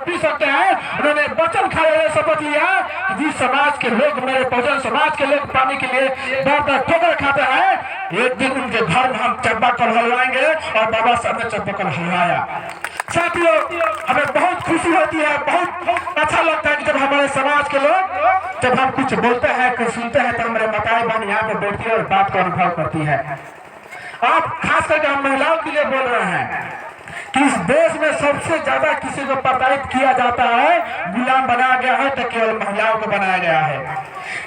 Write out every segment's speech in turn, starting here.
P सकते हैं। उन्होंने वचन खाए शपथ लिया कि जिस समाज के लोग, मेरे बहुजन समाज के लोग पाने के लिए दर ठोकर खाते हैं, एक दिन उनके घर में हम चब्बाकल हलवाएंगे। और बाबा साहब ने चब्बाकल हलवाया। साथियों, हमें बहुत खुशी होती है, बहुत अच्छा लगता है कि जब हमारे समाज के लोग, जब हम कुछ बोलते हैं, कुछ सुनते हैं, तो हमारे माताएं बहन यहाँ पे बैठती है और बात को अनुभव करती है। आप खास करके हम महिलाओं के लिए बोल रहे हैं कि इस देश में सबसे ज्यादा किसी को प्रताड़ित किया जाता है, गुलाम बनाया गया है, तो केवल महिलाओं को बनाया गया है।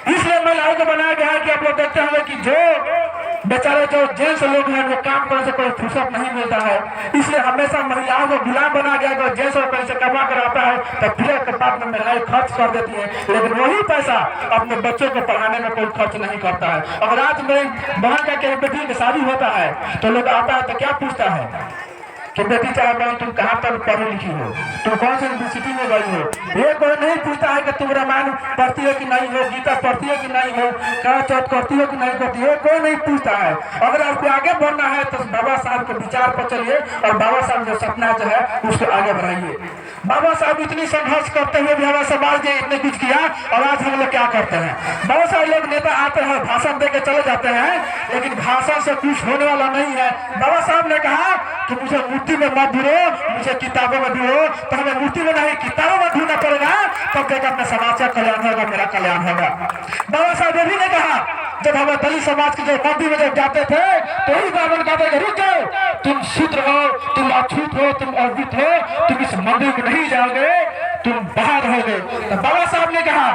इसलिए महिलाओं को बनाया गया है कि आप लोग देखते होंगे कि जो बेचारे जो जेंट्स लोग हैं वो काम करने से कोई फुर्सत नहीं मिलता है, इसलिए हमेशा महिलाओं को गुलाम बनाया गया है। जेंट्स और कहीं से कमा कर आता है तो फिर के बाद में महिलाएं खर्च कर देती है, लेकिन वही पैसा अपने बच्चों को पढ़ाने में कोई खर्च नहीं करता है। अगर आज मेरी बहन का कहीं बेटी की शादी होता है तो लोग आता है तो क्या पूछता है कि बेटी चाहे बहन तुम कहाँ तक पढ़ी लिखी हो, तुम कौन सी यूनिवर्सिटी में गई हो। ये कोई नहीं पूछता है कि तुम रामायण पढ़ती हो कि नहीं हो, गीता पढ़ती हो कि नहीं हो, कड़ा चौथ करती हो कि नहीं करती हो, कोई नहीं पूछता है। अगर आपको आगे बढ़ना है तो बाबा साहब के विचार पर चलिए और बाबा साहब जो सपना जो है उसको आगे बढ़ाइए। बाबा साहब इतनी संघर्ष करते हुए भी हमारे समाज ने इतने कुछ किया, और आज हम लोग क्या करते हैं? बहुत सारे लोग नेता आते हैं, भाषण दे के चले जाते हैं, लेकिन भाषण से कुछ होने वाला नहीं है। बाबा साहब ने कहा कि मुझे मूर्ति में मत ढूंढो, मुझे किताबों में ढूंढो। तो हमें मूर्ति में नहीं किताबों में ढूंढना पड़ेगा, तब तक अपने समाज का कल्याण होगा, मेरा कल्याण होगा। बाबा साहब ये भी ने कहा, जब हमें दलित समाज के जो मंदिर में जब जाते थे तो ही बाबा कहते रुक जाओ, तुम शूद्र हो, तुम अछूत हो, तुम अवृत हो, तुम इस मंदिर में नहीं जाओगे, तुम बाहर रहोगे। तो बाबा साहब ने कहा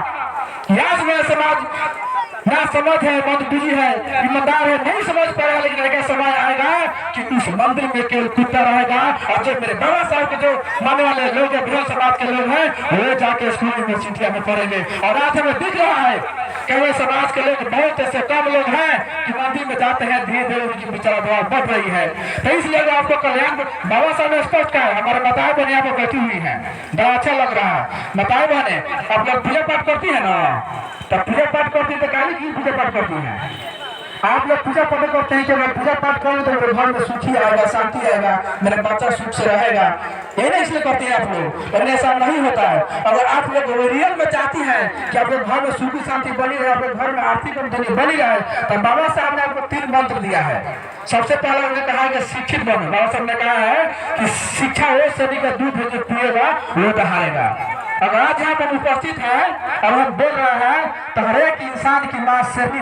कि आज मेरा समाज ना समझ है, मंदबुद्धि है, ईमानदार है, नहीं समझ पाएगा, लेकिन ऐसा समय आएगा कि उस मंदिर में केवल कुत्ता रहेगा। और जो मेरे बाबा साहब के जो मानने वाले लोग हैं, बहुजन समाज के लोग हैं, वो जाके स्कूल यूनिवर्सिटियां में पढ़ेंगे। और आज हमें दिख रहा है कि समाज के लोग बहुत ऐसे कम लोग हैं कि मंदिर में जाते हैं, धीरे धीरे उनकी विचारधारा बढ़ रही है। तो इसलिए आपको कल्याण बाबा साहब ने स्पष्ट कहा है। हमारे माताएं बहन यहाँ पर बैठी हुई है, बड़ा अच्छा लग रहा है। माताएं बहने आप लोग पूजा पाठ करती है ना, तो पूजा पाठ करती है तो काली की पूजा पाठ करती है। आप लोग पूजा पाठ करते हैं कि मैं पूजा पाठ करूँ तो मेरे घर में सुखी आएगा, शांति आएगा, मेरा बच्चा सुख से रहेगा, ये नहीं इसलिए करते हैं आप लोग, लेकिन ऐसा नहीं होता है। अगर आप लोग रियल में चाहती हैं कि आपके घर में सुखी शांति बनी रहे, आपके घर में आर्थिक आमदनी बनी रहे, तो बाबा साहब ने आपको 3 मंत्र दिया है। सबसे पहले उन्होंने कहा कि शिक्षित बनो। बाबा साहब ने कहा है कि शिक्षा वो सभी का दूध जो पिएगा वो दहाड़ेगा। अगर आज यहाँ पर उपस्थित है और हम बोल रहे हैं तो हर एक इंसान की माँ शेरनी